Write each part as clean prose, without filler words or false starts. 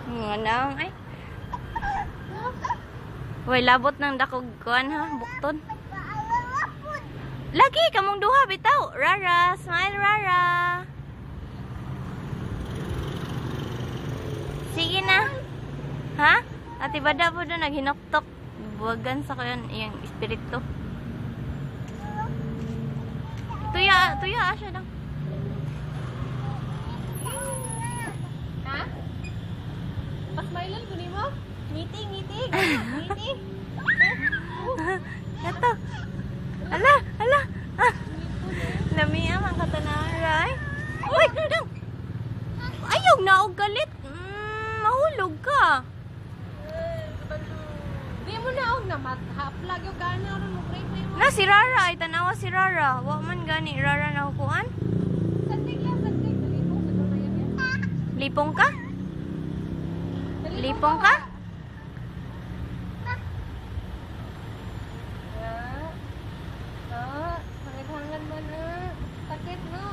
Nga nang ay. Way labot ng dakog kuan ha, bukton. Lagi kamong duha bitaw. Rara, smile Rara. Sige na. Ha? Ati bada po doon naghinoktok. Buwagan sa kayon iyang espiritu. Tuya siya lang. Ha? Pasmailan ko ni mo? Ngiti. Ito. Ala. Ah. Lami ang katanaray. Uy, dang. Ayog na og galit. Mahulog ka. Di mo na og na haplag yung gana ron mo break mo. Na si Rara ay tanawa si Rara. Wa man gani Rara na hukuan. Sandig dali mo sa doon yan. Lipong ka? Lipong ka? Pangithangan mo na. Sakit no.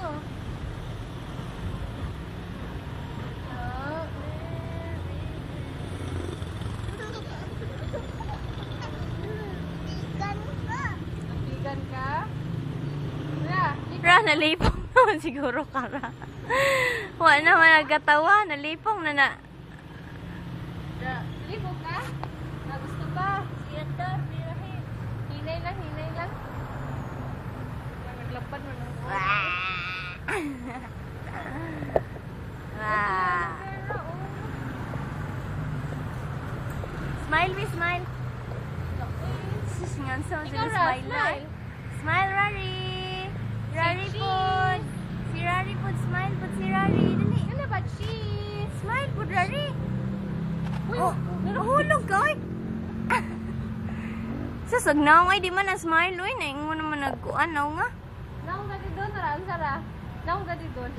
Napigan ka? Ra, nalipong naman siguro ka Ra. Wa naman nagkatawa. Nalipong na na. Libo ka? Gusto pa? Siyata, birahin. Hinay lang. Naglapad mo ng Smile, be smile. Sus, nga sa Ikaw, smile na. smile. Smile, Rari. Rari cheese. pod. Si Rari pod, smile pod si Rari. Dali. Ano ba, cheese? Smile pod, Rari. Uy, Oh, nahulog ka, oy. Sasag na ay di man na smile, oy. Naing mo naman nagkuan, nga. naong dati doon, Sara. Naong dati doon.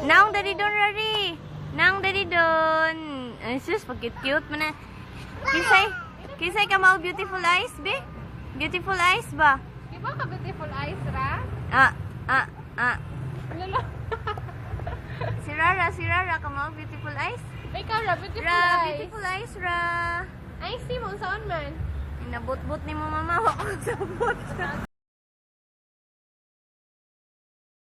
Naong dali doon, Rari. Naong dali doon. Ay, sus, pag-cute mo na. Kisay ka mau beautiful eyes, be? Beautiful eyes ba? Di ba ka beautiful eyes, Ra? Lalo. Si Rara ka mau beautiful eyes? Ikaw, Ra, beautiful Ra, eyes. beautiful eyes, Ra. Ay, si mo, saan man? Inabot-bot ni mo mama. Wako sa bot.